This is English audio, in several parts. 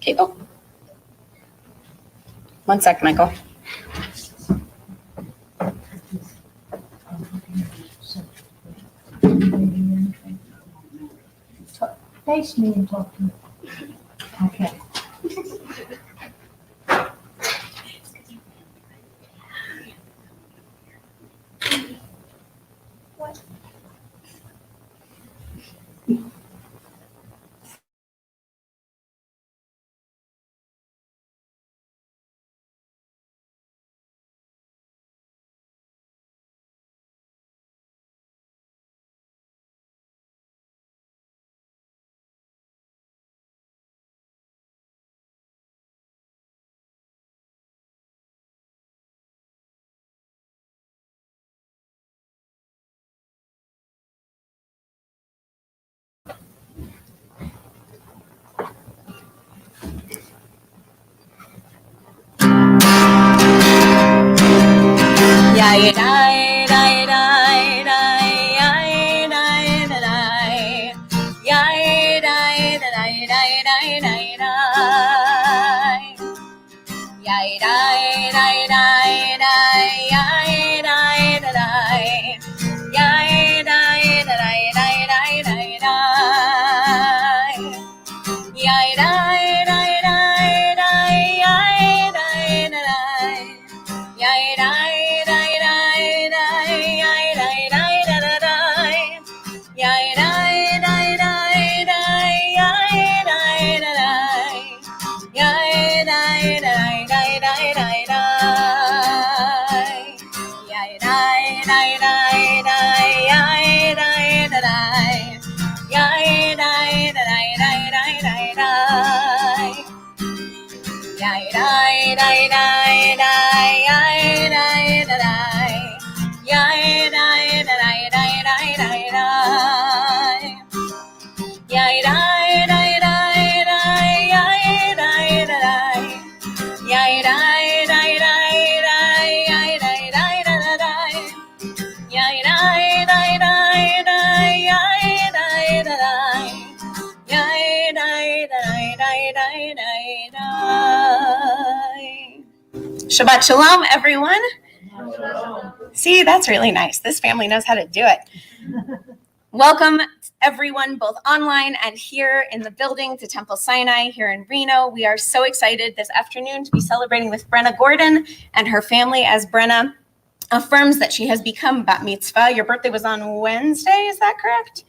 Okay, oh. 1 sec, Michael. Face me and talk to me. Okay. Shabbat Shalom, everyone. See, that's really nice. This family knows how to do it. Welcome, everyone, both online and here in the building to Temple Sinai here in Reno. We are so excited this afternoon to be celebrating with Brenna Gorden and her family as Brenna affirms that she has become bat mitzvah. Your birthday was on Wednesday, is that correct?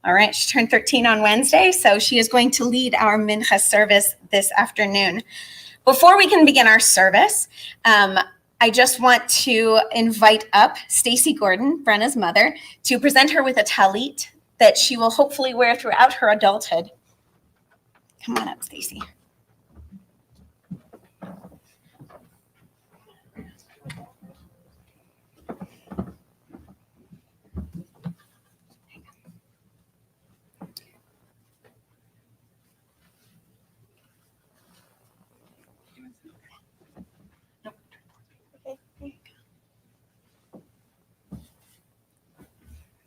All right, she turned 13 on Wednesday, so she is going to lead our mincha service this afternoon. Before we can begin our service, I just want to invite up Stacy Gorden, Brenna's mother, to present her with a talit that she will hopefully wear throughout her adulthood. Come on up, Stacy.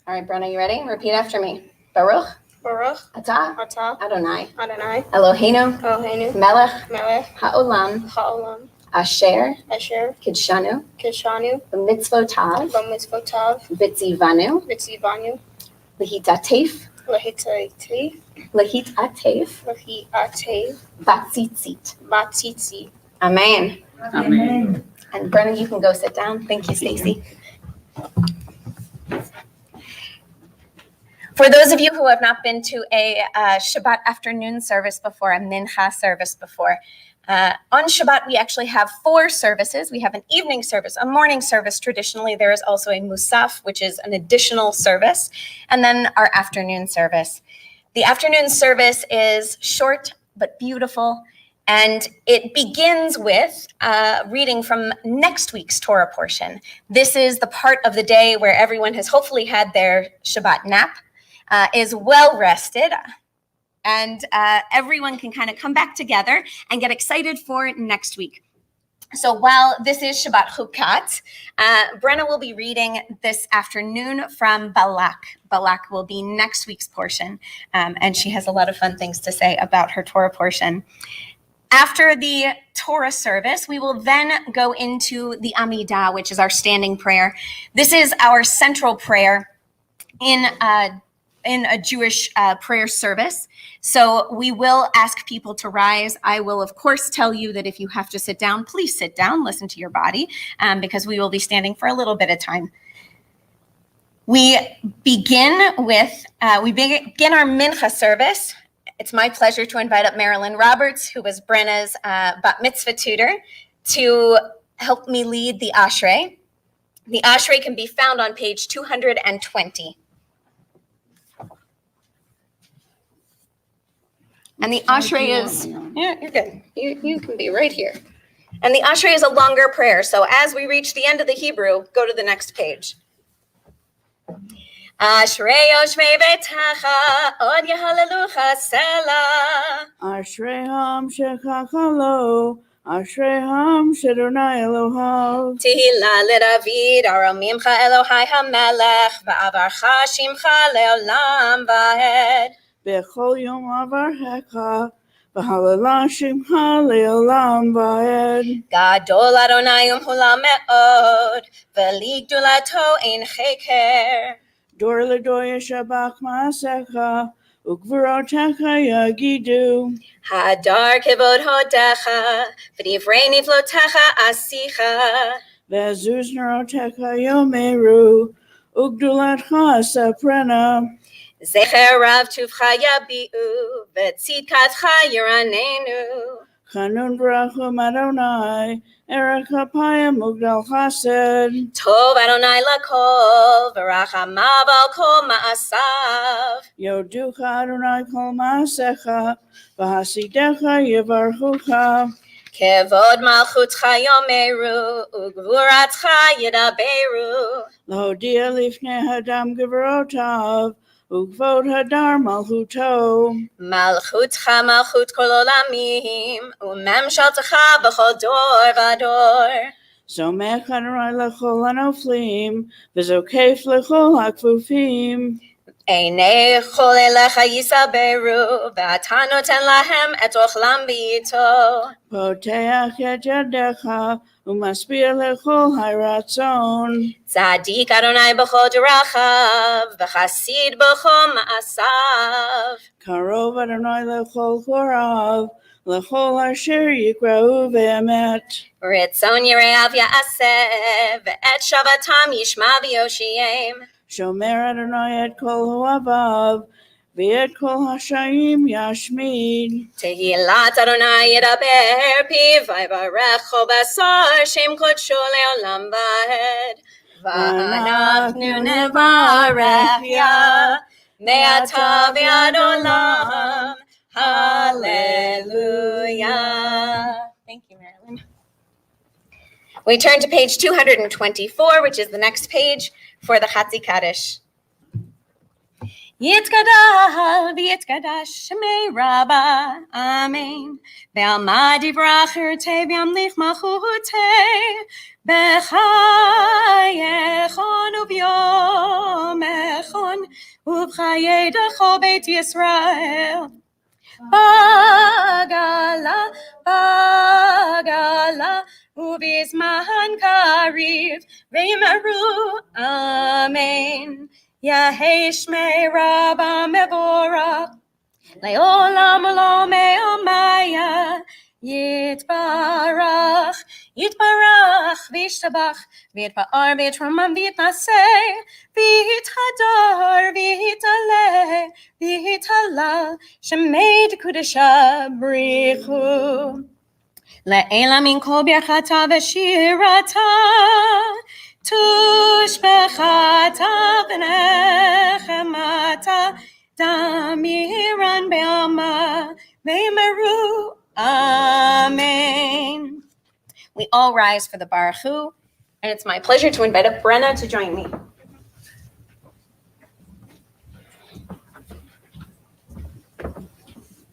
All right, Brenna, you ready? Repeat after me. Baruch. Baruch. Atah. Atah. Adonai. Adonai. Eloheinu. Eloheinu. Melech. Melech. Ha'olam. Ha'olam. Asher. Asher. Kidshanu. Kishanu. B'mitzvotav. B'mitzvotav. V'tzivanu. V'tzivanu. Lehitatef. Lehitatef. Lehitatef. Lehitatef. Batzitzit. Batzitzi. Amen. Amen. And Brenna, you can go sit down. Thank you, Stacy. For those of you who have not been to a Shabbat afternoon service before, a mincha service before, on Shabbat we actually have 4 services. We have an evening service, a morning service. Traditionally, there is also a musaf, which is an additional service, and then our afternoon service. The afternoon service is short but beautiful, and it begins with reading from next week's Torah portion. This is the part of the day where everyone has hopefully had their Shabbat nap, is well rested, and everyone can kind of come back together and get excited for next week. So while this is Shabbat Chukat, Brenna will be reading this afternoon from Balak. Balak will be next week's portion, and she has a lot of fun things to say about her Torah portion. After the Torah service, we will then go into the Amidah, which is our standing prayer. This is our central prayer in a Jewish prayer service. So we will ask people to rise. I will, of course, tell you that if you have to sit down, please sit down, listen to your body, because we will be standing for a little bit of time. We begin our mincha service. It's my pleasure to invite up Marilyn Roberts, who was Brenna's bat mitzvah tutor, to help me lead the ashrei. The ashrei can be found on page 220. And the ashrei is, yeah, you're good. You can be right here. And the ashrei is a longer prayer. So as we reach the end of the Hebrew, go to the next page. Ashrei yoshvei betecha, od yehalelucha sela. Ashrei shechachalo, Ashrei shadonai Elohav. Tehillah leDavid, aromimcha Elohai hamelech, va'avarcha shimcha leolam va'ed. Bechol yom avarhecha, v'halala shimcha leolam va'ed. Gadol Adonai umhulam me'od, v'ligdulato ein cheker. Dor ledoya shabach ma'asecha, ukvarotecha yagidu. Hadar kevod hodecha, v'divrei nivlotecha asicha. Ve'zuz nerotecha yomeru, ugdulatcha saprena. Zecher rav tuvcha yabi'u, v'tzidkatcha yiranenu. Chanun brachum Adonai, erech hapayim ugdal chesed. Tov Adonai lakol, v'rachamav al kol ma'asav. Yoducha Adonai kol ma'asecha, v'hasidecha yevarchucha. Kevod malchutcha yomeru, ugvuratcha yidaberu. Lahodia lifnei hadam gevrotav, ugvod hadar malchuto. Malchutcha malchut kol olamim, umemshaltecha b'chol dor v'dor. Somech Adonai lechol hanoflim, v'zokef lechol hakfufim. Einei chol elecha yisaberu, v'ata noten lahem et ochlam b'ito. Poteach et yadecha, umaspir lechol haratzon. Tzadik Adonai b'chol derachav, v'chasid b'chol ma'asav. Karov Adonai lechol chorav, lechol asher yikra'u ve'emet. Ritzon yireav ya'aseh, v'et shavatam yishma v'yoshiem. Shomer Adonai et kol hoavav, v'et kol hashayim yashmid. Tehillat Adonai yedaber piv, v'yivarech chol basar, shem kodsho le'olam va'ed. V'anachnu nevarech ya, me'ata v'ad olam. Hallelujah. Thank you, Marilyn. We turn to page 224, which is the next page for the Chatzi Kaddish. Yitkadal v'yitkadash shemei Rabbi, Amen. Ve'alma divrach te v'yamlich malchute, b'chayechon u'b'yomechon, u'b'chayei dechol beit Yisrael. Bagala, ubizman kariv, v'yimeru, Amen. Yahei shmei Rabba mevorach, le'olam lo me'omaya, yitbarach, v'yishtabach, v'yitpa'ar, v'yitramam, v'yitnaseh, v'yithadar, v'yitaleh, v'yitala, shemei d'kudesha brichu. Le'ela min kol birchata v'shirata, tushbechata v'nechemata, damiran be'alma, ve'yimeru, Amen. We all rise for the Baruch Hu, and it's my pleasure to invite up Brenna to join me.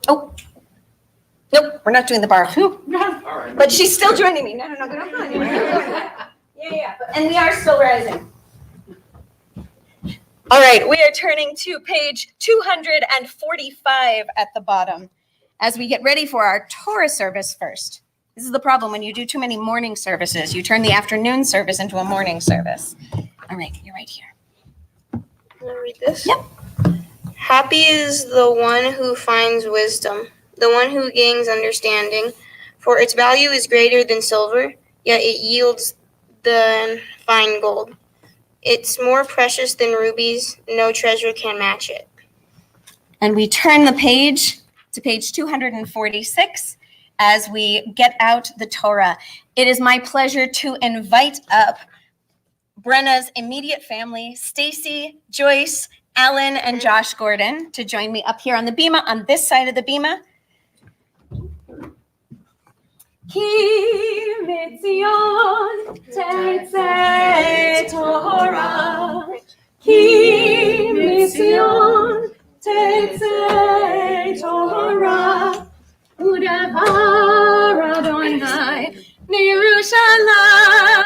Oh, nope, we're not doing the Baruch Hu. But she's still joining me. No, go on. Yeah. And we are still rising. All right, we are turning to page 245 at the bottom. as we get ready for our Torah service first. This is the problem when you do too many morning services. You turn the afternoon service into a morning service. All right, you're right here. Can I read this? Yep. Happy is the one who finds wisdom, the one who gains understanding, for its value is greater than silver, yet it yields than fine gold. It's more precious than rubies, no treasure can match it. And we turn the page to page 246 as we get out the Torah. It is my pleasure to invite up Brenna's immediate family, Stacy, Joyce, Alan, and Josh Gorden, to join me up here on the bima, on this side of the bima. Ki mitzion tetzeh Torah, Ki mitzion tetzeh Torah, u'davar Adonai miYerushalayim.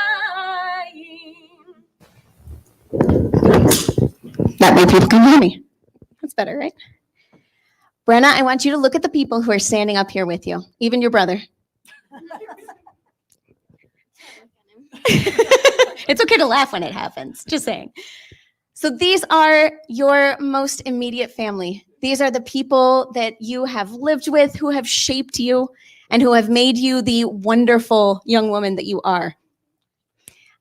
That way people can hear me. That's better, right? Brenna, I want you to look at the people who are standing up here with you, even your brother. It's okay to laugh when it happens, just saying. So these are your most immediate family. These are the people that you have lived with, who have shaped you, and who have made you the wonderful young woman that you are.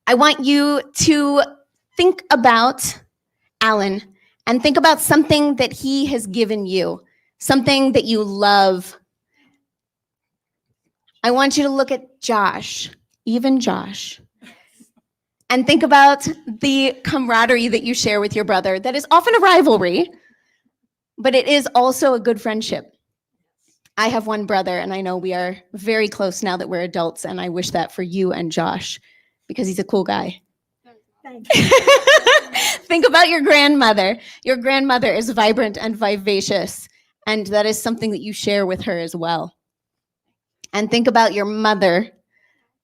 I want you to think about Alan and think about something that he has given you, something that you love. I want you to look at Josh, even Josh, and think about the camaraderie that you share with your brother that is often a rivalry, but it is also a good friendship. I have one brother, and I know we are very close now that we're adults, and I wish that for you and Josh, because he's a cool guy. Think about your grandmother. Your grandmother is vibrant and vivacious, and that is something that you share with her as well. And think about your mother,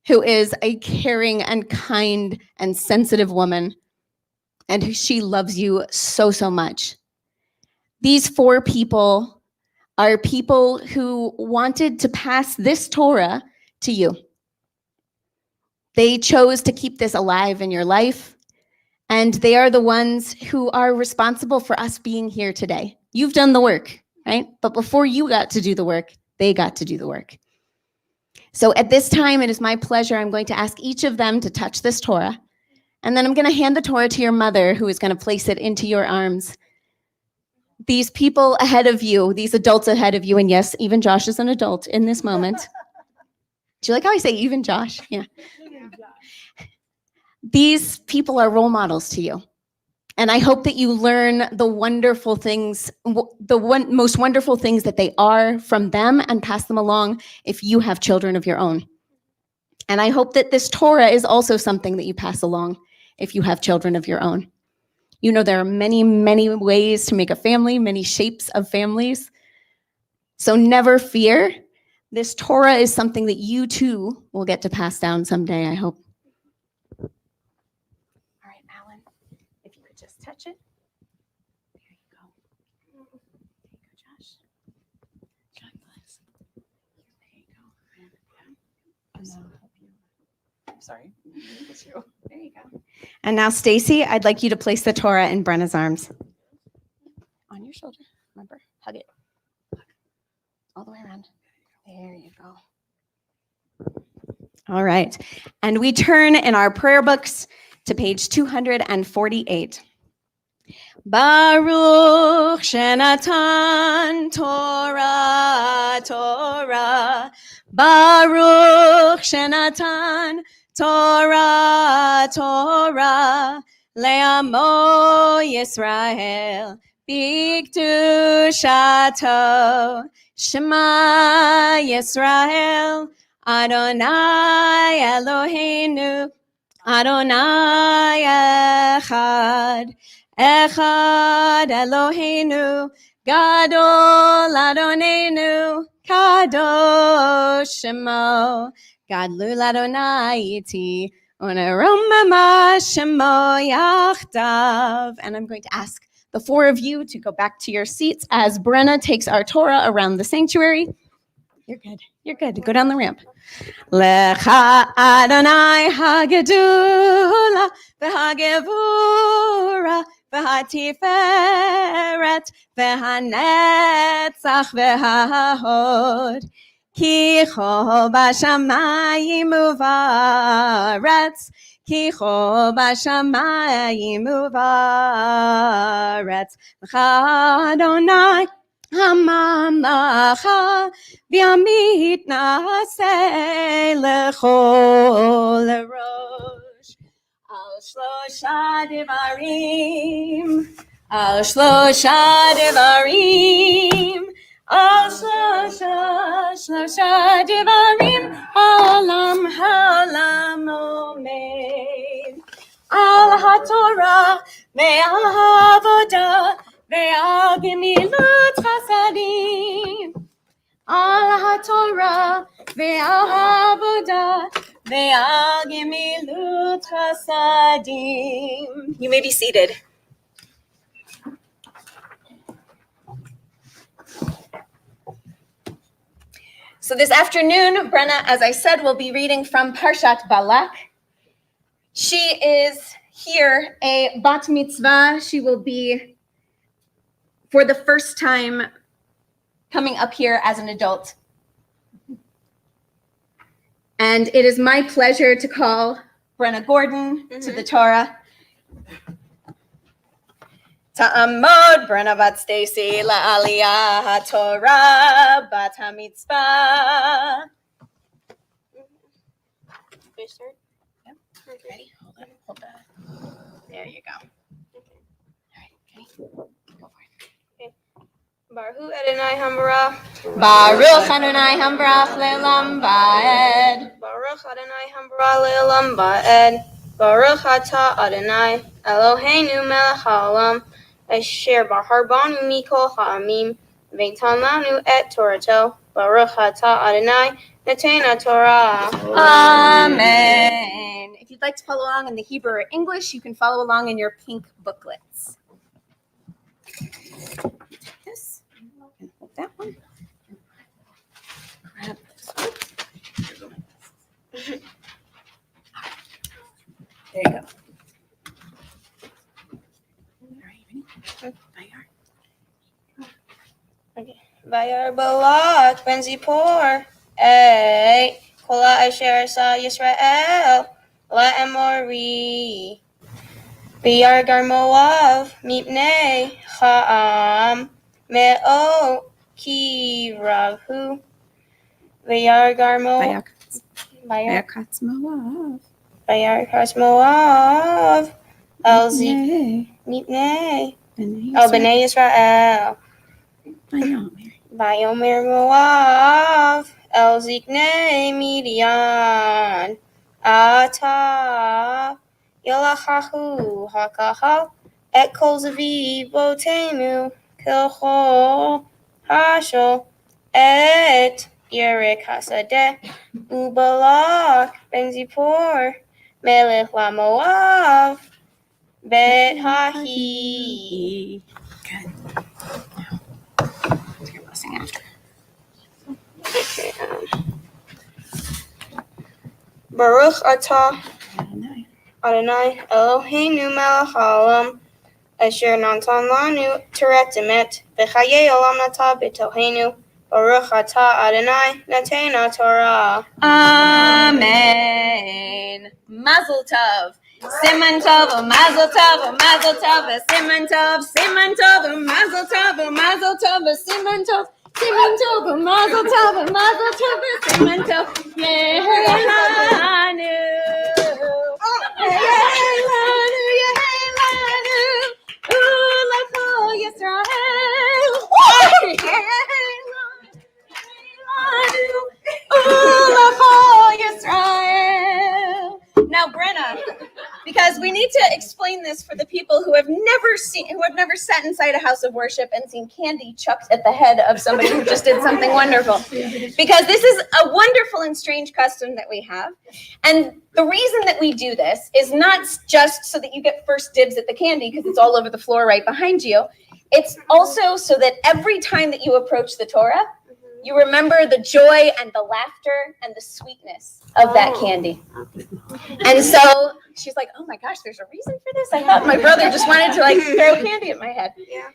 who is a caring and kind and sensitive woman, and she loves you so, so much. These four people are people who wanted to pass this Torah to you. They chose to keep this alive in your life, and they are the ones who are responsible for us being here today. You've done the work, right? But before you got to do the work, they got to do the work. So at this time, it is my pleasure. I'm going to ask each of them to touch this Torah, and then I'm going to hand the Torah to your mother, who is going to place it into your arms. These people ahead of you, these adults ahead of you, and yes, even Josh is an adult in this moment. Do you like how I say even Josh? Yeah. These people are role models to you. And I hope that you learn the wonderful things, most wonderful things that they are from them, and pass them along if you have children of your own. And I hope that this Torah is also something that you pass along if you have children of your own. You know, there are many, many ways to make a family, many shapes of families. So never fear. This Torah is something that you too will get to pass down someday, I hope. All right, Alan, if you could just touch it. There you go. There you go, Josh. God bless. There you go. And I'll help you. I'm sorry. It's you. There you go. And now, Stacy, I'd like you to place the Torah in Brenna's arms. On your shoulder. Remember, hug it. All the way around. There you go. All right. And we turn in our prayer books to page 248. Baruch Shenatan Torah, Torah. Baruch Shenatan Torah, Torah. Le'amo Yisrael b'kedushato. Shema Yisrael, Adonai Eloheinu, Adonai Echad, Echad Eloheinu, Gadol Adonenu, Kadosh Shemo, Gadlul Adonai Iti, Unerom Mama Shemo Yachdav. And I'm going to ask the four of you to go back to your seats as Brenna takes our Torah around the sanctuary. You're good. You're good. Go down the ramp. Lecha Adonai hagedula v'hagevura v'hatiferet v'hanetzach v'hahod ki cho b'shamayim uvaretz ki cho b'shamayim uvaretz Lecha Adonai Hamamlacha v'amit na'aseh lechol rosh al shlosha devarim al shlosha devarim al shlosha devarim halam halam omeid al haTorah ve'al ha'avodah ve'al gemilut chasadim al haTorah ve'al ha'avodah ve'al gemilut chasadim. You may be seated. So this afternoon, Brenna, as I said, will be reading from Parshat Balak. She is here a bat mitzvah. She will be, for the first time, coming up here as an adult. And it is my pleasure to call Brenna Gorden to the Torah. Ta'amod Brenna bat Stacy la'aliyah ha'Torah bat ha'mitzvah. Yep. Ready? Hold on. There you go. All right, ready? Go for it. Baruch Adonai Hambarach. Baruch Adonai Hambarach le'olam va'ed. Baruch Adonai Hambarach le'olam va'ed. Baruch atah Adonai Eloheinu melech ha'olam asher b'harbanu mikol ha'amim v'natan lanu et Torato. Baruch atah Adonai noten haTorah. Amen. If you'd like to follow along in the Hebrew or English, you can follow along in your pink booklets. Take this and hold that one. Grab this one. There you go. All right, ready? Okay. Vayar Balak ben Zippor, kol asher sa Yisrael la'emori. Vayar gar Moav mipnei cha'am me'o ki ravhu. Vayar gar Moav. Vayar Katz Moav. Vayar kas Moav el mipnei el b'nei Yisrael. Vayomer Moav el ziknei Midian ata yolachahu hakahal et kol zaviv botenu kilchol hashol et Yerek hasadeh ubalak ben Zippor melech la Moav bet hahi. Good. Take your blessing after. Okay, Baruch atah Adonai Eloheinu melech haolam asher natan lanu teret emet v'chayei olam nata b'tohenu. Baruch atah Adonai noten haTorah. Amen. Mazel tov. Siman tov, mazel tov, mazel tov, siman tov, siman tov, mazel tov, mazel tov, siman tov, siman tov, mazel tov, mazel tov, siman tov. Yehelanu, yehelanu, yehelanu, ulachol Yisrael. Ulachol Yisrael. Now, Brenna, because we need to explain this for the people who have never never sat inside a house of worship and seen candy chucked at the head of somebody who just did something wonderful. Because this is a wonderful and strange custom that we have. And the reason that we do this is not just so that you get first dibs at the candy because it's all over the floor right behind you. It's also so that every time that you approach the Torah, you remember the joy and the laughter and the sweetness of that candy. And so she's like, oh my gosh, there's a reason for this? I thought my brother just wanted to throw candy at my head. Yeah.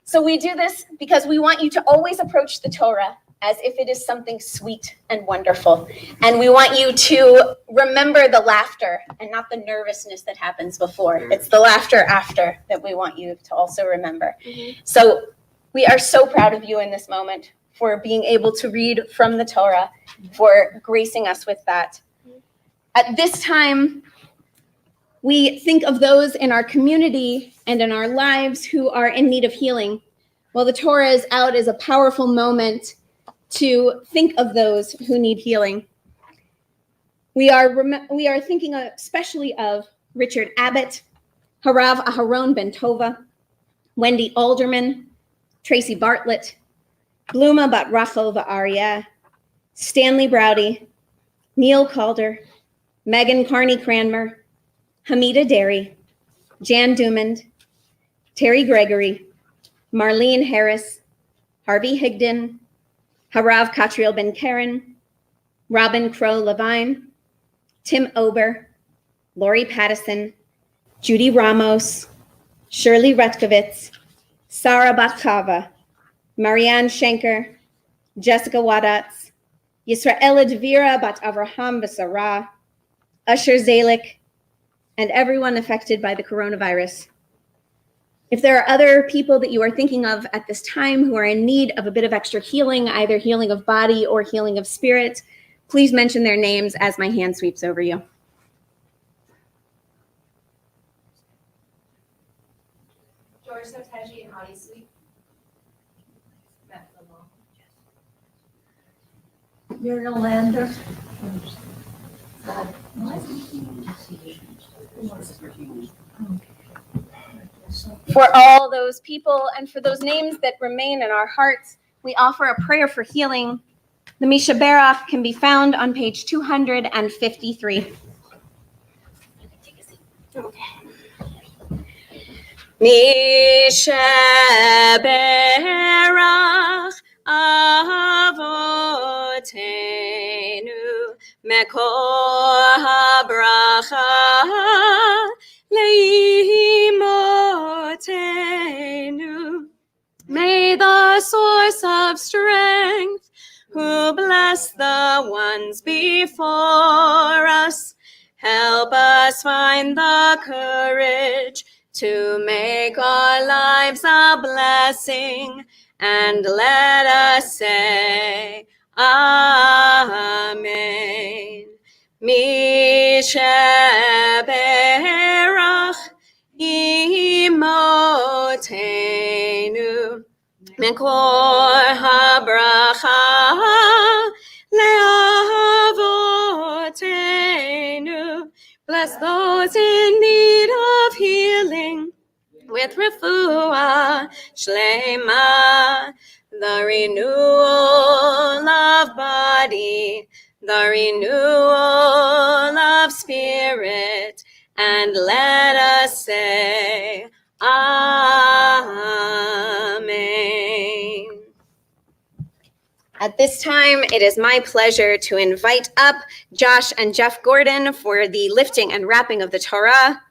So we do this because we want you to always approach the Torah as if it is something sweet and wonderful. And we want you to remember the laughter and not the nervousness that happens before. It's the laughter after that we want you to also remember. So we are so proud of you in this moment for being able to read from the Torah, for gracing us with that. At this time, we think of those in our community and in our lives who are in need of healing. While the Torah is out as a powerful moment to think of those who need healing. We are thinking especially of Richard Abbott, Harav Aharon Ben Tova, Wendy Alderman, Tracy Bartlett, Bluma Bat Rachel Va'aryeh, Stanley Browdy, Neil Calder, Megan Carney Cranmer, Hamida Derry, Jan Dumond, Terry Gregory, Marlene Harris, Harvey Higdon, Harav Katriel Ben Karen, Robin Crow Levine, Tim Ober, Lori Pattison, Judy Ramos, Shirley Retkovitz, Sara Batkava, Marianne Schenker, Jessica Wadatz, Yisraela Devira Bat Avraham V'Sarah, Usher Zalik, and everyone affected by the coronavirus. If there are other people that you are thinking of at this time who are in need of a bit of extra healing, either healing of body or healing of spirit, please mention their names as my hand sweeps over you. George Soteji and Audie Sweet. Matt Lamont. Muriel Lander. For all those people and for those names that remain in our hearts, we offer a prayer for healing. The Misha Berach can be found on page 253. Misha Berach Avotenu Mekor HaBracha Leimotenu. May the source of strength, who bless the ones before us, help us find the courage to make our lives a blessing, and let us say, Amen. Mishaberach imotenu mekor habracha leavotenu. Bless those in need of healing with refuah shlema, the renewal of body, the renewal of spirit, and let us say, Amen. At this time, it is my pleasure to invite up Josh and Jeff Gorden for the lifting and wrapping of the Torah.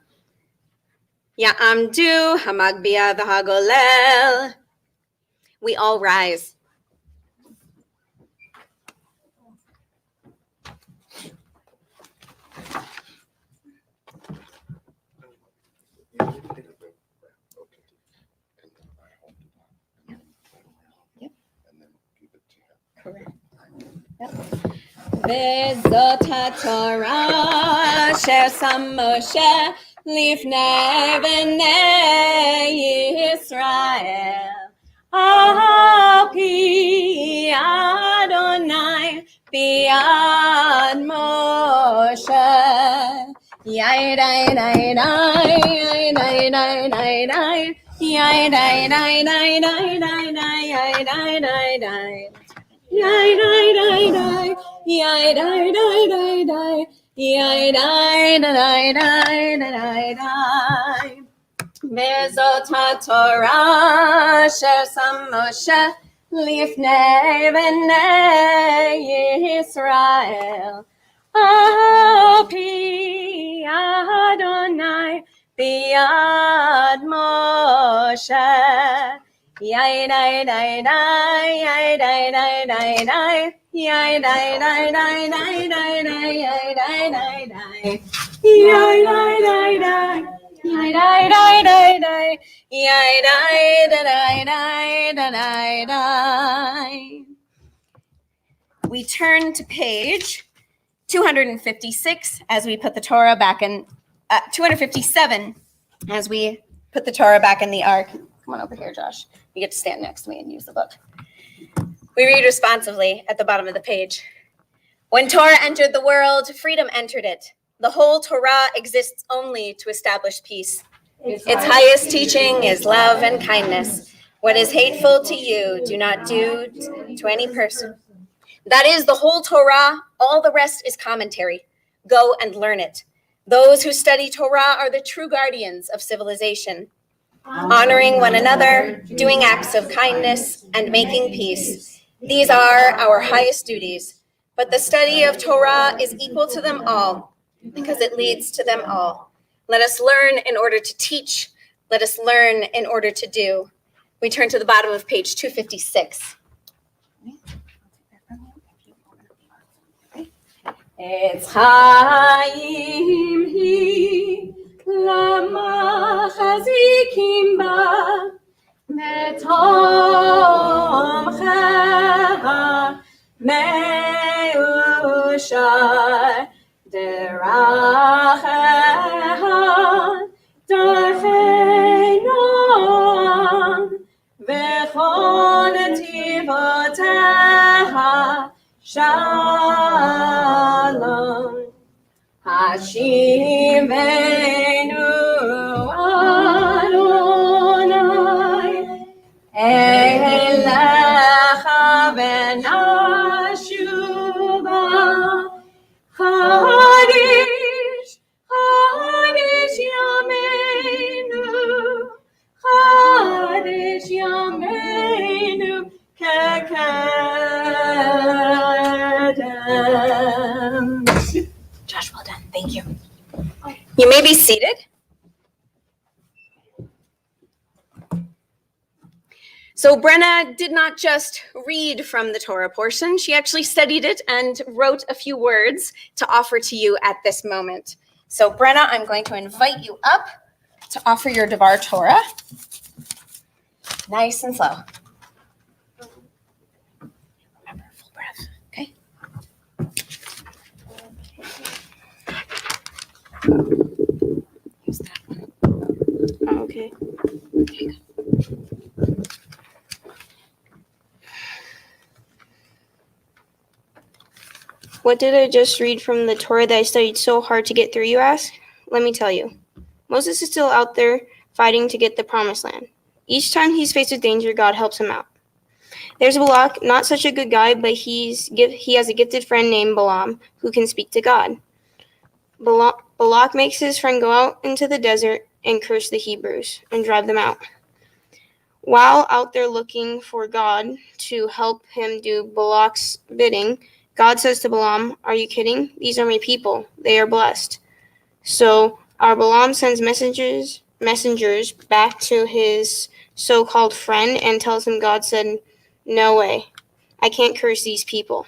Ya'amdu hamagbia v'hagolel. We all rise. Vezot haTorah asher sam Moshe lifnei bnei Yisrael. Al pi Adonai biad Moshe Yai dai dai dai, yai dai dai dai dai, yai dai dai dai dai dai dai, yai dai dai dai. Yai dai dai dai, yai dai dai dai dai, yai dai dai dai dai dai. Vezot haTorah asher sam Moshe lifnei bnei Yisrael. Api Adonai biyad Moshe. Yai dai dai dai, yai dai dai dai dai, yai dai dai dai dai dai dai, yai dai dai dai, yai dai dai dai, yai dai dai dai dai, yai dai dai dai dai dai. We turn to page 256 as we put the Torah back in 257 as we put the Torah back in the ark. Come on over here, Josh. You get to stand next to me and use the book. We read responsively at the bottom of the page. When Torah entered the world, freedom entered it. The whole Torah exists only to establish peace. Its highest teaching is love and kindness. What is hateful to you, do not do to any person. That is the whole Torah. All the rest is commentary. Go and learn it. Those who study Torah are the true guardians of civilization. Honoring one another, doing acts of kindness, and making peace. These are our highest duties. But the study of Torah is equal to them all because it leads to them all. Let us learn in order to teach. Let us learn in order to do. We turn to the bottom of page 256. It's Chaim Hi Lama Chazikim Ba Metom Cheva Meushar Deracheha Darchenom V'chol Netivoteha Shalom Hashivenu Adonai Elecha v'nashuva Chadish, Chadish Yameinu Chadish Yameinu Kekadem. Josh, well done. Thank you. You may be seated. So Brenna did not just read from the Torah portion. She actually studied it and wrote a few words to offer to you at this moment. So Brenna, I'm going to invite you up to offer your Devar Torah. Nice and slow. Remember, full breath, okay? Use that one. Oh, okay. Okay, good. What did I just read from the Torah that I studied so hard to get through, you ask? Let me tell you. Moses is still out there fighting to get the promised land. Each time he's faced with danger, God helps him out. There's Balak, not such a good guy, but he has a gifted friend named Balaam who can speak to God. Balak makes his friend go out into the desert and curse the Hebrews and drive them out. While out there looking for God to help him do Balak's bidding, God says to Balaam, "Are you kidding? These are my people. They are blessed." So our Balaam sends messengers back to his so-called friend and tells him God said, "No way. I can't curse these people."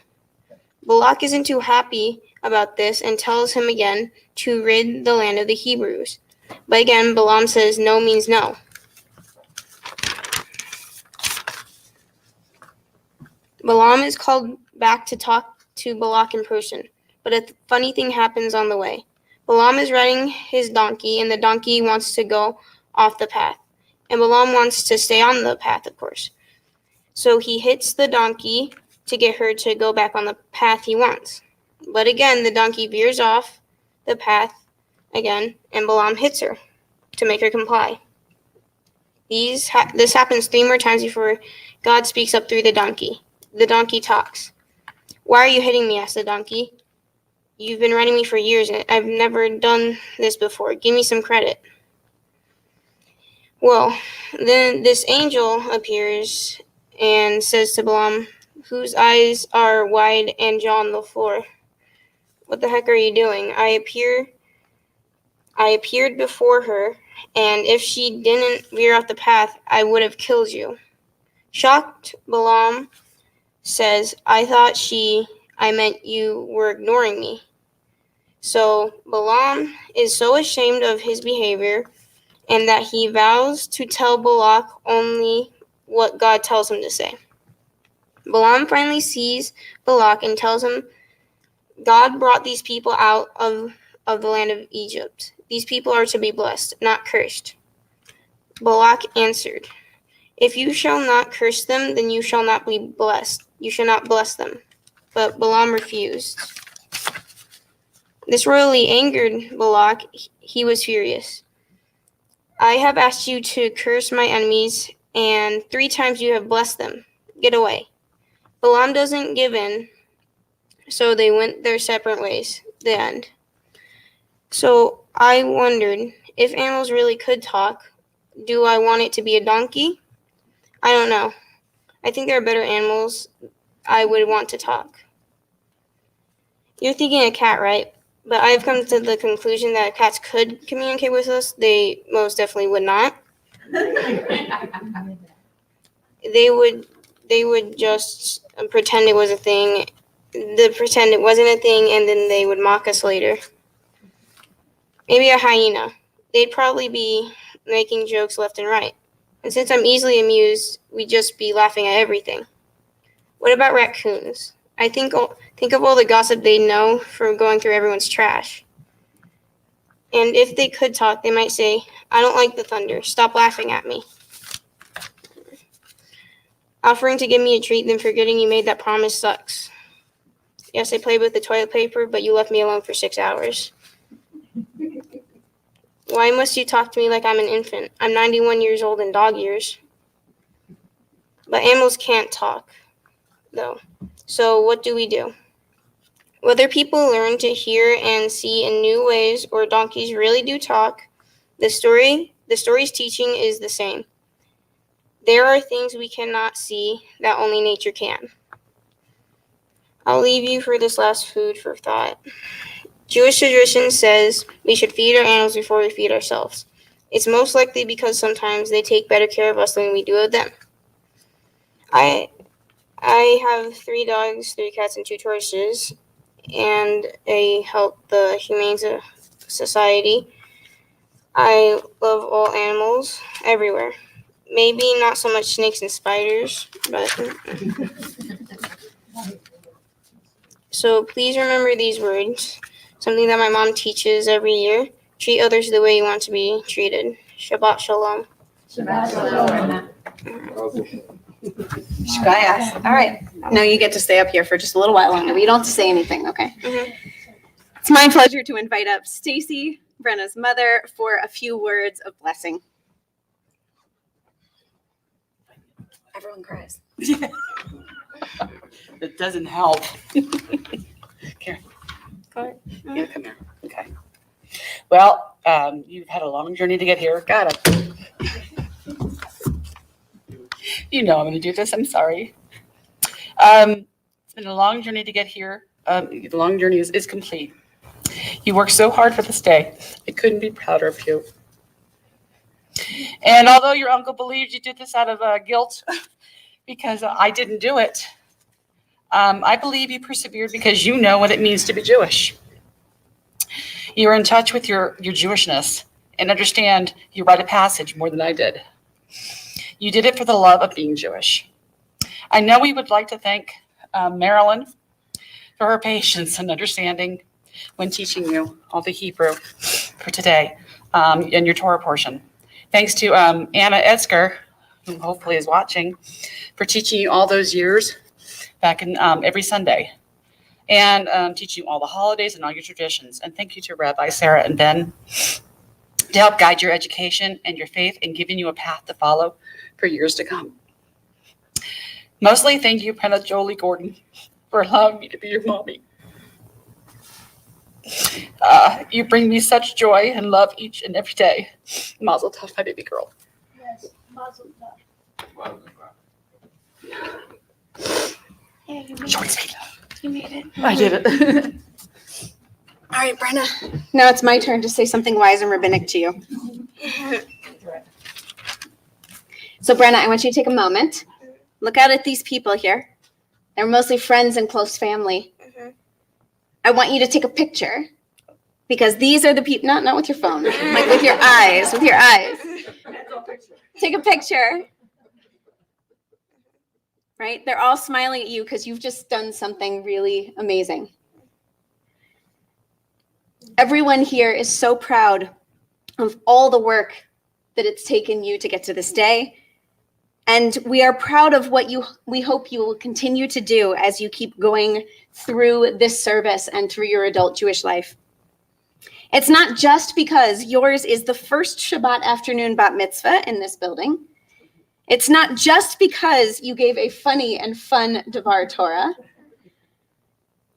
Balak isn't too happy about this and tells him again to rid the land of the Hebrews. But again, Balaam says no means no. Balaam is called back to talk to Balak in person, but a funny thing happens on the way. Balaam is riding his donkey, and the donkey wants to go off the path, and Balaam wants to stay on the path, of course. So he hits the donkey to get her to go back on the path he wants. But again, the donkey veers off the path again, and Balaam hits her to make her comply. This happens 3 more times before God speaks up through the donkey. The donkey talks. "Why are you hitting me?" asked the donkey. "You've been riding me for years, and I've never done this before. Give me some credit." Well, then this angel appears and says to Balaam, whose eyes are wide and jaw on the floor, "What the heck are you doing? I appeared before her, and if she didn't veer off the path, I would have killed you." Shocked, Balaam says, I meant you were ignoring me." So Balaam is so ashamed of his behavior and that he vows to tell Balak only what God tells him to say. Balaam finally sees Balak and tells him God brought these people out of the land of Egypt. These people are to be blessed, not cursed. Balak answered, "If you shall not curse them, then you shall not be blessed. You shall not bless them." But Balaam refused. This royally angered Balak. He was furious. "I have asked you to curse my enemies, and 3 times you have blessed them. Get away." Balaam doesn't give in, so they went their separate ways. The end. So I wondered, if animals really could talk, do I want it to be a donkey? I don't know. I think there are better animals I would want to talk. You're thinking a cat, right? But I've come to the conclusion that cats could communicate with us. They most definitely would not. They would just pretend it was a thing, pretend it wasn't a thing, and then they would mock us later. Maybe a hyena. They'd probably be making jokes left and right. And since I'm easily amused, we'd just be laughing at everything. What about raccoons? I think of all the gossip they know from going through everyone's trash. And if they could talk, they might say, "I don't like the thunder. Stop laughing at me." Offering to give me a treat, then forgetting you made that promise sucks. Yes, I played with the toilet paper, but you left me alone for 6 hours. Why must you talk to me like I'm an infant? I'm 91 years old in dog years. But animals can't talk, though. So what do we do? Whether people learn to hear and see in new ways or donkeys really do talk, the story's teaching is the same. There are things we cannot see that only nature can. I'll leave you for this last food for thought. Jewish tradition says we should feed our animals before we feed ourselves. It's most likely because sometimes they take better care of us than we do of them. I have 3 dogs, 3 cats, and 2 tortoises, and I help the Humane Society. I love all animals everywhere. Maybe not so much snakes and spiders, but... So please remember these words, something that my mom teaches every year. Treat others the way you want to be treated. Shabbat Shalom. Shabbat Shalom. Shkayas. All right. Now you get to stay up here for just a little while longer, but you don't have to say anything, okay? Mm-hmm. It's my pleasure to invite up Stacy, Brenna's mother, for a few words of blessing. Everyone cries. It doesn't help. Karen, go ahead. Yeah, come here. Okay. Well, you've had a long journey to get here. Got it. You know I'm going to do this. I'm sorry. It's been a long journey to get here. The long journey is complete. You worked so hard for this day. I couldn't be prouder of you. And although your uncle believes you did this out of guilt because I didn't do it, I believe you persevered because you know what it means to be Jewish. You're in touch with your Jewishness and understand your rite of passage more than I did. You did it for the love of being Jewish. I know we would like to thank Marilyn for her patience and understanding when teaching you all the Hebrew for today in your Torah portion. Thanks to Anna Etzker, who hopefully is watching, for teaching you all those years back in every Sunday. and teaching you all the holidays and all your traditions. And thank you to Rabbi, Sara, and Ben to help guide your education and your faith and giving you a path to follow for years to come. Mostly, thank you, Brenna Jolie Gorden, for allowing me to be your mommy. You bring me such joy and love each and every day. Mazel tov, my baby girl. Yes, mazel tov. Yeah, you made Short it. sweet. You made it. I did it. All right, Brenna. Now it's my turn to say something wise and rabbinic to you. So, Brenna, I want you to take a moment. Look out at these people here. They're mostly friends and close family. Mhm. I want you to take a picture because these are the people, not with your phone, like with your eyes, Take a picture. Right? They're all smiling at you because you've just done something really amazing. Everyone here is so proud of all the work that it's taken you to get to this day. And we are proud of what we hope you will continue to do as you keep going through this service and through your adult Jewish life. It's not just because yours is the first Shabbat afternoon bat mitzvah in this building. It's not just because you gave a funny and fun Devar Torah,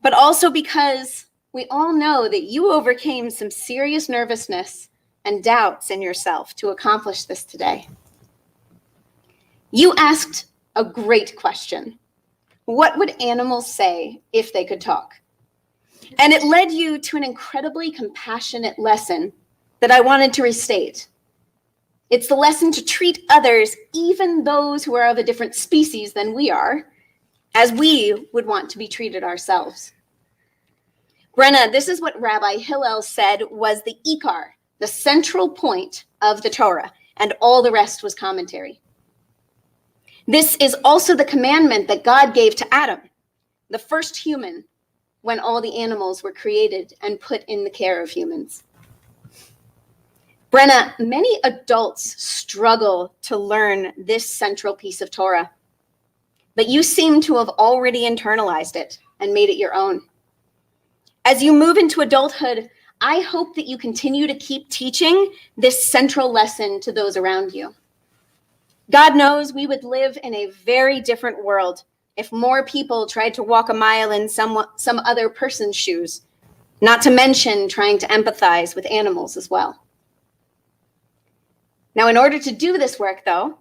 but also because we all know that you overcame some serious nervousness and doubts in yourself to accomplish this today. You asked a great question. What would animals say if they could talk? And it led you to an incredibly compassionate lesson that I wanted to restate. It's the lesson to treat others, even those who are of a different species than we are, as we would want to be treated ourselves. Brenna, this is what Rabbi Hillel said was the ikar, the central point of the Torah, and all the rest was commentary. This is also the commandment that God gave to Adam, the first human, when all the animals were created and put in the care of humans. Brenna, many adults struggle to learn this central piece of Torah, but you seem to have already internalized it and made it your own. As you move into adulthood, I hope that you continue to keep teaching this central lesson to those around you. God knows we would live in a very different world if more people tried to walk a mile in some other person's shoes, not to mention trying to empathize with animals as well. Now, in order to do this work, though,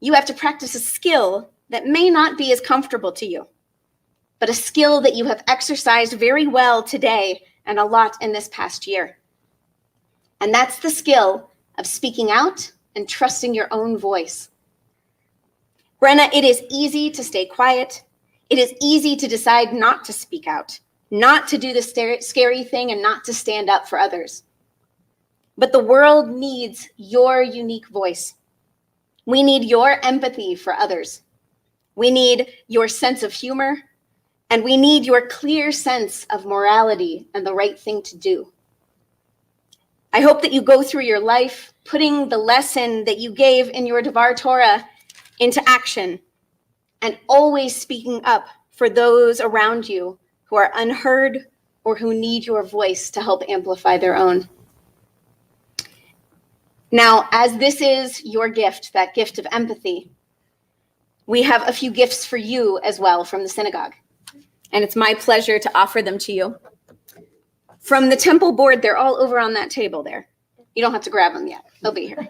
you have to practice a skill that may not be as comfortable to you, but a skill that you have exercised very well today and a lot in this past year. And that's the skill of speaking out and trusting your own voice. Brenna, it is easy to stay quiet. It is easy to decide not to speak out, not to do the scary thing and not to stand up for others. But the world needs your unique voice. We need your empathy for others. We need your sense of humor, and we need your clear sense of morality and the right thing to do. I hope that you go through your life putting the lesson that you gave in your Devar Torah into action and always speaking up for those around you who are unheard or who need your voice to help amplify their own. Now, as this is your gift, that gift of empathy, we have a few gifts for you as well from the synagogue. And it's my pleasure to offer them to you. From the temple board, they're all over on that table there. You don't have to grab them yet. They'll be here.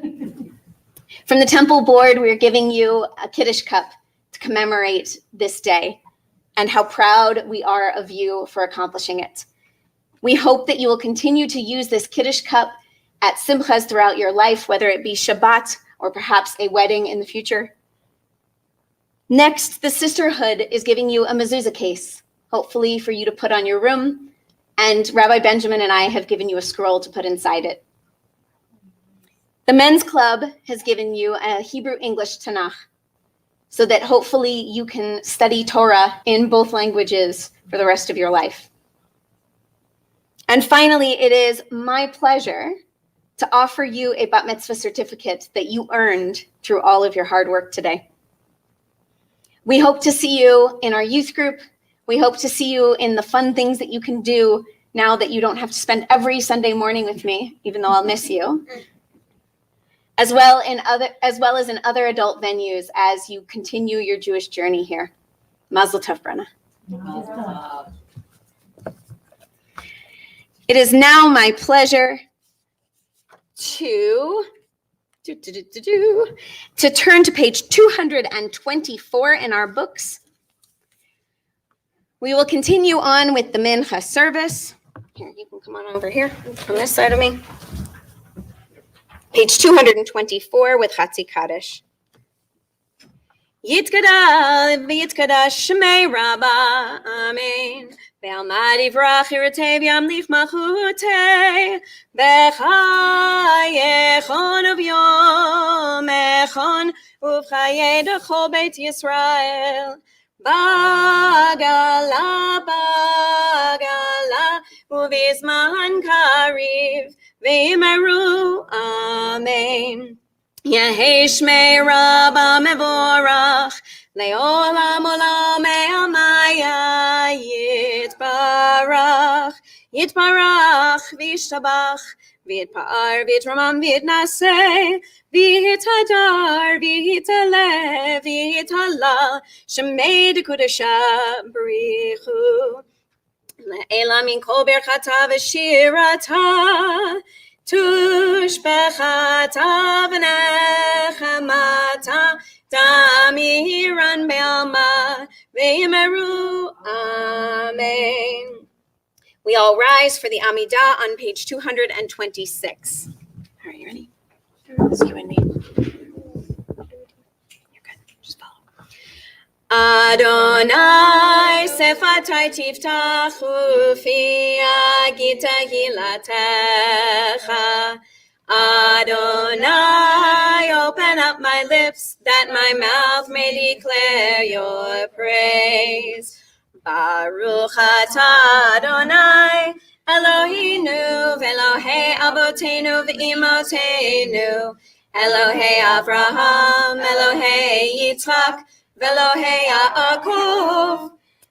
From the temple board, we're giving you a Kiddush cup to commemorate this day and how proud we are of you for accomplishing it. We hope that you will continue to use this Kiddush cup at simchas throughout your life, whether it be Shabbat or perhaps a wedding in the future. Next, the sisterhood is giving you a mezuzah case, hopefully for you to put on your room, and Rabbi Benjamin and I have given you a scroll to put inside it. The men's club has given you a Hebrew-English Tanakh so that hopefully you can study Torah in both languages for the rest of your life. And finally, it is my pleasure to offer you a bat mitzvah certificate that you earned through all of your hard work today. We hope to see you in our youth group We hope to see you in the fun things that you can do now that you don't have to spend every Sunday morning with me, even though I'll miss you. As well as in other adult venues as you continue your Jewish journey here. Mazel tov, Brenna. It is now my pleasure to turn to page 224 in our books. We will continue on with the Mincha service. Here, you can come on over here from this side of me. Page 224 with Chatzi Kaddish. Yitkadal v'yitkadash shmei Rabba, Amen. Ve'almad yivrach yiratei v'yamlich machutei b'chayechon uv'yomechon uv'chayei d'chol Beit Yisrael bagala uv'izman kariv v'yimeru, Amen. Yehei shmei Rabba mevorach le'olam olam me'amaya yitbarach v'yishtabach v'yitpa'ar v'yitramam v'yitnaseh v'yitadar v'yitalev v'yithalal shemei d'kudasha b'richu le'ela min kol berchata v'shirata Tushbechata v'nechamata damiran be'alma ve'yimeru, Amen. We all rise for the Amidah on page 226. All right, you ready? It's you and me. You're good. Just follow. Adonai sefatai tiftachu fi agita hilatecha. Adonai, open up my lips that my mouth may declare your praise. Baruch atah Adonai Eloheinu v'Elohei Avotenu v'Imotenu Elohei Avraham Elohei Yitzchak v'Elohei Yaakov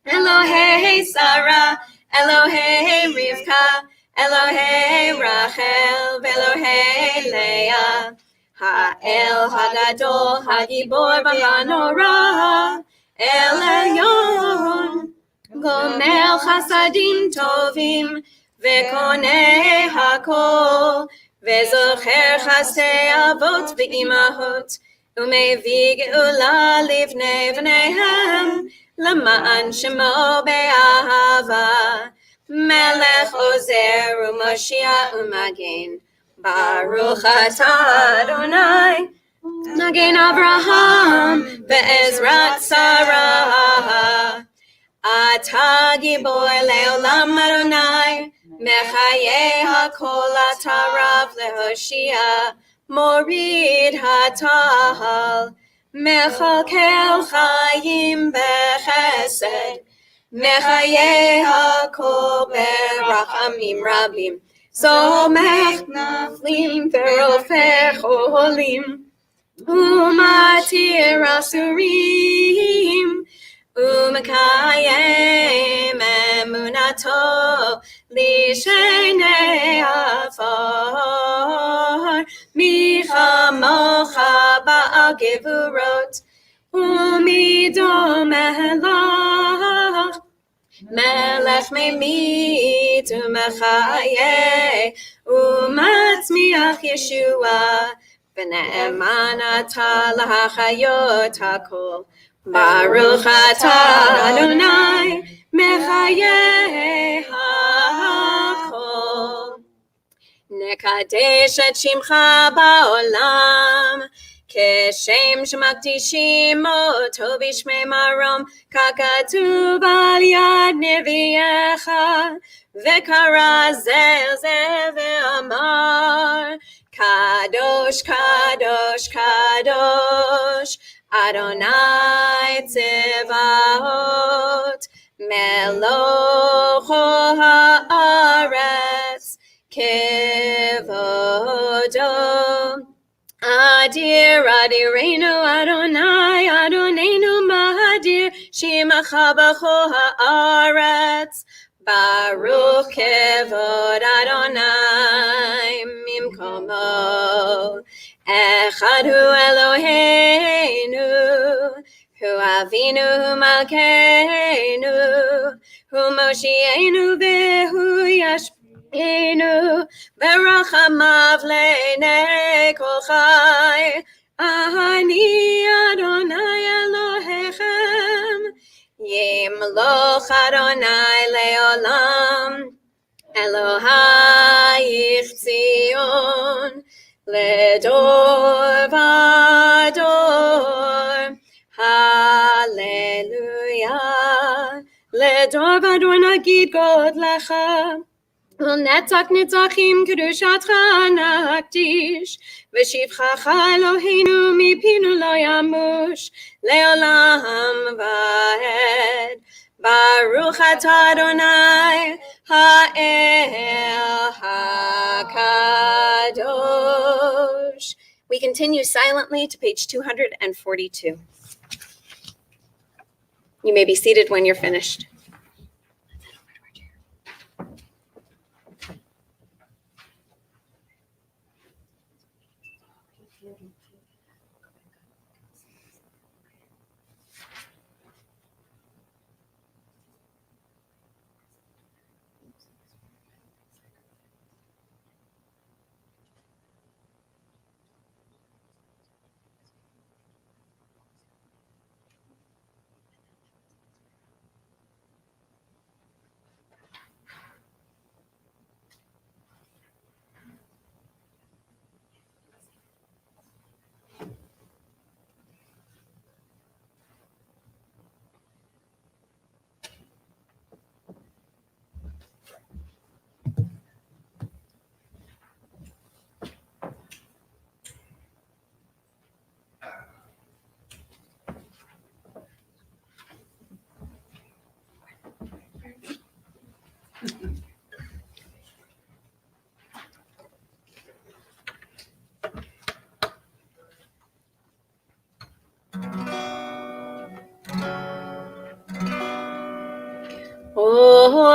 Elohei Sara Elohei Rivka Elohei Rachel v'Elohei Leah Ha'el Hagadol Hagibor v'Hanora El Elyon Gomel Chasadim Tovim Vekonei Hakol Vezocher Chasei Avot V'Imahot Umevi Geula Livnei V'neihem Lama'an Shemo Be'ahava Melech Ozer U'Moshiach U'Magen Baruch atah Adonai Magen Avraham Ve'ezrat Sara Atah Gibor Le'olam Adonai Mechayeh HaKol Atah Rav Lehoshia Morid HaTahal Mechakel Chayim Bechesed Mechayeh HaKol Berachamim Rabim Somech Naflim Ve'rofer Cholim Umatir Asurim Umakayem Emunato Lishenei Afar Michamocha Ba'al Gevurot Umidom Melach Melech Memit Umachayeh Umatzmiach Yeshua V'ne'emanata lahachayot hakol Baruch atah Adonai mechayeh hakol Nekadesh et shimcha ba'olam Keshem shemakdishim oto b'shmei marom Kakatuv al yad neviyecha V'kara zel zel ve'amar Kadosh, Kadosh, Kadosh, Adonai Tzevaot, Meloch haaretz, Kevodo. Adir, Adirenu, Adonai, Adonenu Mahadir, Shimacha b'chol haaretz. Baruch kevod Adonai mimkomo. Echad hu Eloheinu, hu Avinu, hu Malkeinu, hu Moshienu, v'hu Yashbenu, v'rachamav le'nei kol chai. Ani Adonai Elohechem, Yimloch Adonai le'olam, Elohayich Tzion, Ledor vador, Hallelujah. Ledor vador nagid God lecha. Netzach netzachim kedushatcha nakdish. V'shivchacha Eloheinu mipinu lo yamush. Leolam va'ed. Baruch atah Adonai ha'el hakadosh. We continue silently to page 242. You may be seated when you're finished.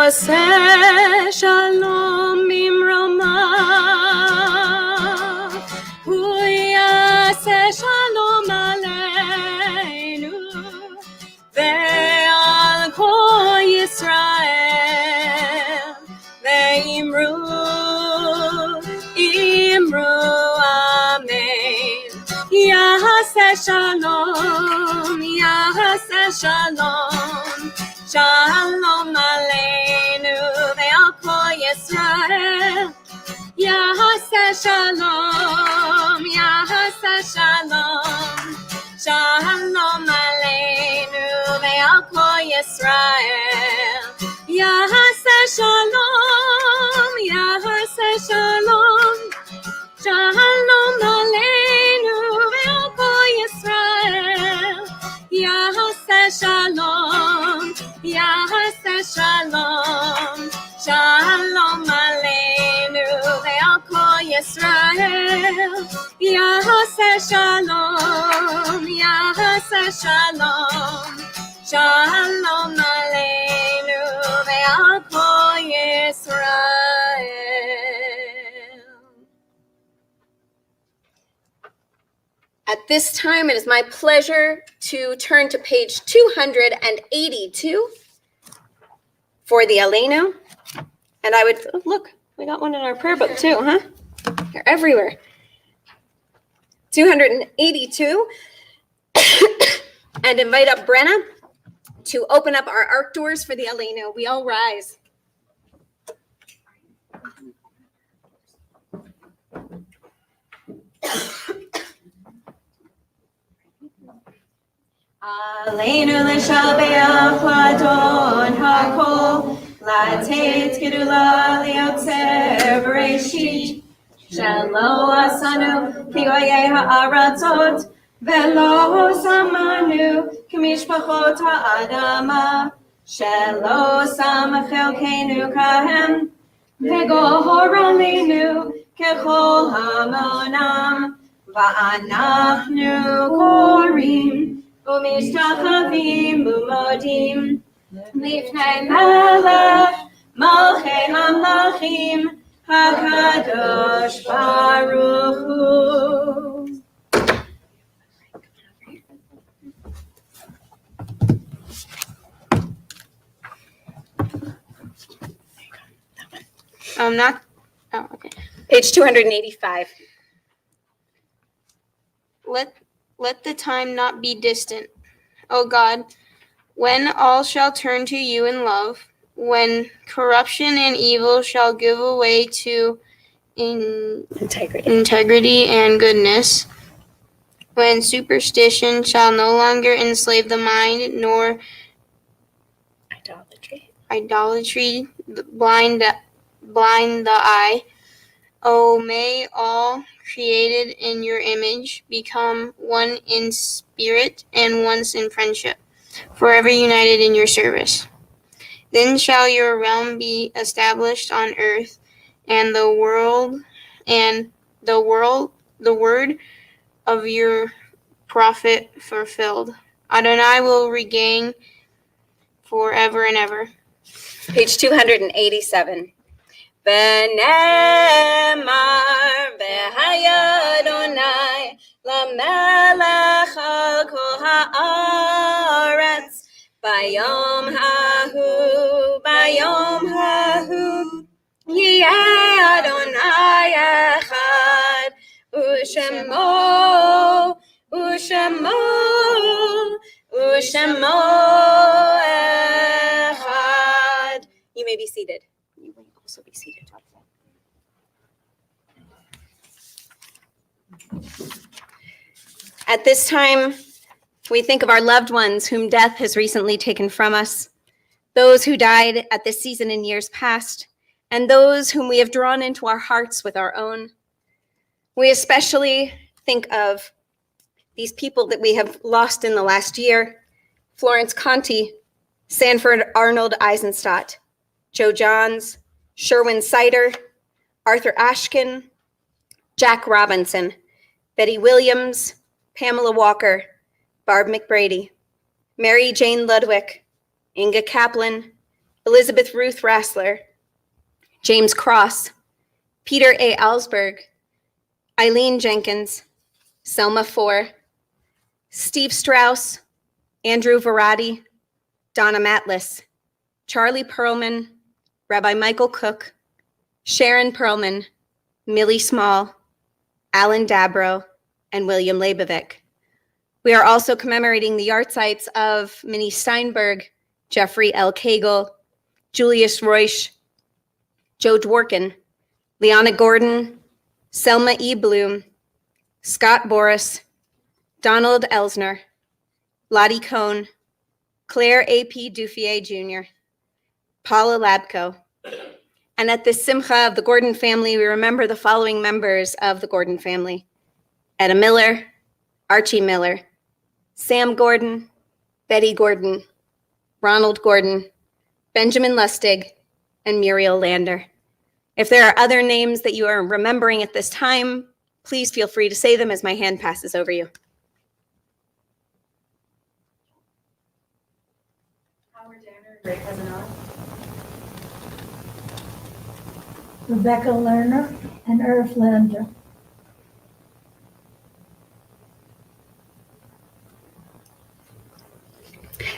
Oseh shalom bimroma, hu yaseh shalom aleinu, ve'al kol Yisrael, ve'imru amen. Yaseh shalom, yaseh shalom. Shalom aleinu ve'al kol Yisrael. Yaseh shalom, yaseh shalom. Shalom aleinu ve'al kol Yisrael. Yaseh shalom, yaseh shalom. Shalom aleinu ve'al kol Yisrael. Yaseh shalom, yaseh shalom. Shalom aleinu ve'al kol Yisrael. Yaseh shalom, yaseh shalom. Shalom aleinu ve'al kol Yisrael. At this time, it is my pleasure to turn to page 282 for the Aleinu. And I would, oh, look, we got one in our prayer book too, huh? They're everywhere. 282. And invite up Brenna to open up our ark doors for the Aleinu. We all rise. Aleinu l'shabeach l'adon hakol, latet gedula liotzer bereshit, shelo asanu kigoyei ha'aratzot, velo samanu k'mishpachot ha'adama, shelo sam chelkenu kahem, v'gohor aleinu kechol ha'monam, va'anachnu korim ומשתחווים ומודים לפני מלך מלכי המלכים הקדוש ברוך הוא. Okay. Page 285. Let the time not be distant, O God, when all shall turn to you in love, when corruption and evil shall give way to integrity and goodness, when superstition shall no longer enslave the mind, nor idolatry blind the eye. Oh, may all created in your image become one in spirit and once in friendship, forever united in your service. Then shall your realm be established on earth, and the word of your prophet fulfilled. Adonai will regain forever and ever. Page 287. V'nemar v'haya Adonai lamelech al kol haaretz bayom hahu yeh Adonai echad u'shemo echad. You may be seated. You may also be seated. At this time, we think of our loved ones whom death has recently taken from us, those who died at this season in years past, and those whom we have drawn into our hearts with our own. We especially think of these people that we have lost in the last year: Florence Conti, Sanford Arnold Eisenstadt, Joe Johns, Sherwin Sider, Arthur Ashkin, Jack Robinson, Betty Williams, Pamela Walker, Barb McBrady, Mary Jane Ludwig, Inga Kaplan, Elizabeth Ruth Rassler, James Cross, Peter A. Alsberg, Eileen Jenkins, Selma Four, Steve Strauss, Andrew Verratti, Donna Matlis, Charlie Perlman, Rabbi Michael Cook, Sharon Perlman, Millie Small, Alan Dabrow, and William Leibovic. We are also commemorating the yahrzeits of Minnie Steinberg, Jeffrey L. Cagle, Julius Reusch, Joe Dworkin, Liana Gordon, Selma E. Bloom, Scott Boris, Donald Elsner, Lottie Cohn, Claire A.P. Duffier Jr., Paula Labko. And at this Simcha of the Gorden family, we remember the following members of the Gorden family: Etta Miller, Archie Miller, Sam Gordon, Betty Gordon, Ronald Gordon, Benjamin Lustig, and Muriel Lander. If there are other names that you are remembering at this time, please feel free to say them as my hand passes over you. Howard Danner, Ray Cousinella. Rebecca Lerner and Irv Lander.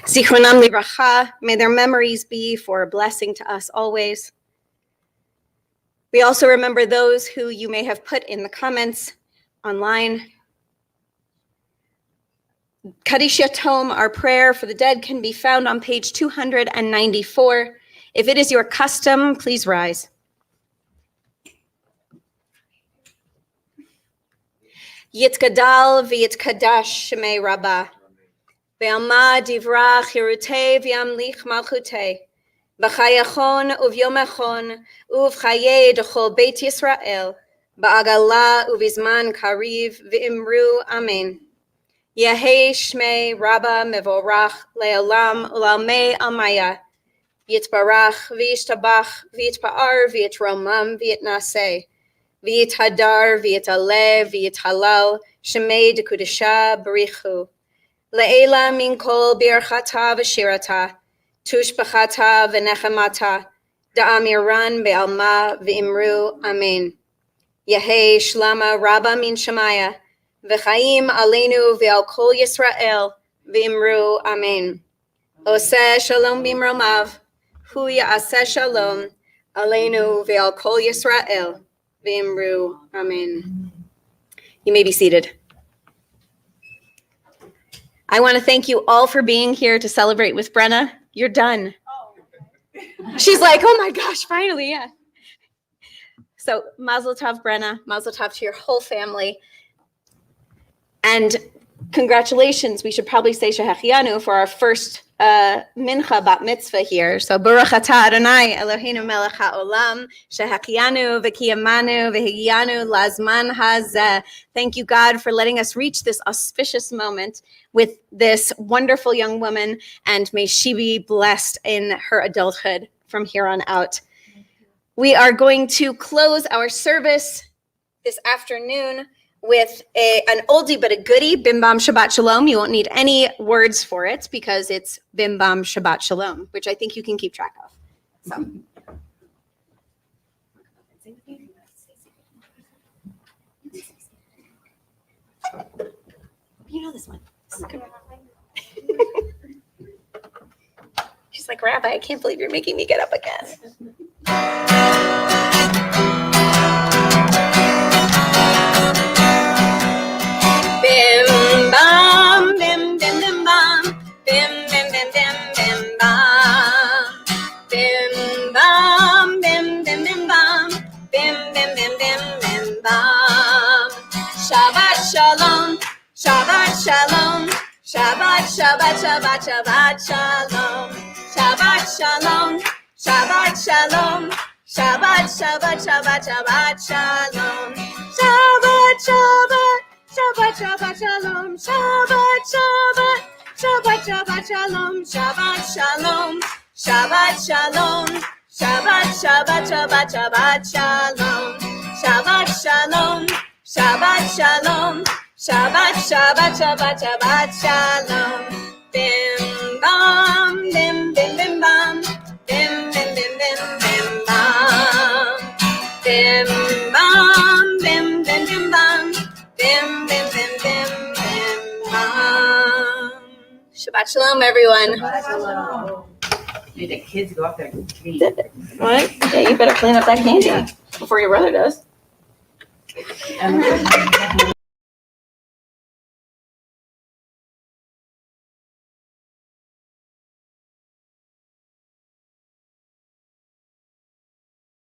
Zichronam livracha, may their memories be for a blessing to us always. We also remember those who you may have put in the comments online. Kaddish Yatom, our prayer for the dead, can be found on page 294. If it is your custom, please rise. Yitkadal v'yitkadash shemei Rabbah. Ve'amad divrach hirutei v'yamlich malchutei. V'chayachon uvyomachon uv'chayei d'chol Beit Yisrael. Ba'agala uvizman kariv v'imru amen. Yehei shmei Rabbah mevorach le'olam u'lalmei amaya. Yitbarach v'yishtabach v'yitpa'ar v'yitromam v'yitnaseh. V'yithadar v'yitaleh v'yithalal shemei dekudesha barichu. Le'ela min kol birchata v'shirata, tushbachata v'nechamata, da'amiran be'alma v'imru amen. Yehei shlama rabba min shemaya, v'chaim aleinu ve'al kol Yisrael, v'imru amen. Oseh shalom bimromav, hu ya'aseh shalom, aleinu ve'al kol Yisrael, v'imru amen. You may be seated. I want to thank you all for being here to celebrate with Brenna. You're done. She's like, oh my gosh, finally, yeah. So Mazel Tov, Brenna. Mazel Tov to your whole family. And congratulations, we should probably say Shehachianu for our first mincha bat mitzvah here. So Baruch atah Adonai Eloheinu melech haolam shehachianu v'kiyamanu v'higianu lazman hazeh. Thank you, God, for letting us reach this auspicious moment with this wonderful young woman, and may she be blessed in her adulthood from here on out. We are going to close our service this afternoon with an oldie but a goodie, Bim Bam Shabbat Shalom. You won't need any words for it because it's Bim Bam Shabbat Shalom, which I think you can keep track of. So. You know this one. This is good. She's like, Rabbi, I can't believe you're making me get up again. Bim bam, bim bim bim bam, bim bim bim bim bim bam, bim bam, bim bim bim bam, bim bim bim bim bim bam. Shabbat shalom, Shabbat shalom, Shabbat Shabbat Shabbat Shabbat shalom, Shabbat shalom, Shabbat shalom, Shabbat Shabbat Shabbat Shabbat shalom, Shabbat Shabbat. Shabbat, Shabbat, Shalom, Shabbat, Shabbat, Shabbat, Shabbat, Shalom, Shabbat, Shalom, Shabbat, Shalom, Shabbat, Shabbat, Shabbat, Shabbat, Shalom, Shabbat, Shalom, Shabbat, Shalom, Shabbat, Shabbat, Shabbat, Shabbat, Shalom, Bim, bam, bim, bim, bim, bam, bim, bim, bim, bim, bim, bam, bim, bam, bim, bim, bim, bam. Bim, bim, bim, bim, bim, bam. Shabbat shalom, everyone. May the kids go up there and clean. What? Yeah, you better clean up that candy before your brother does.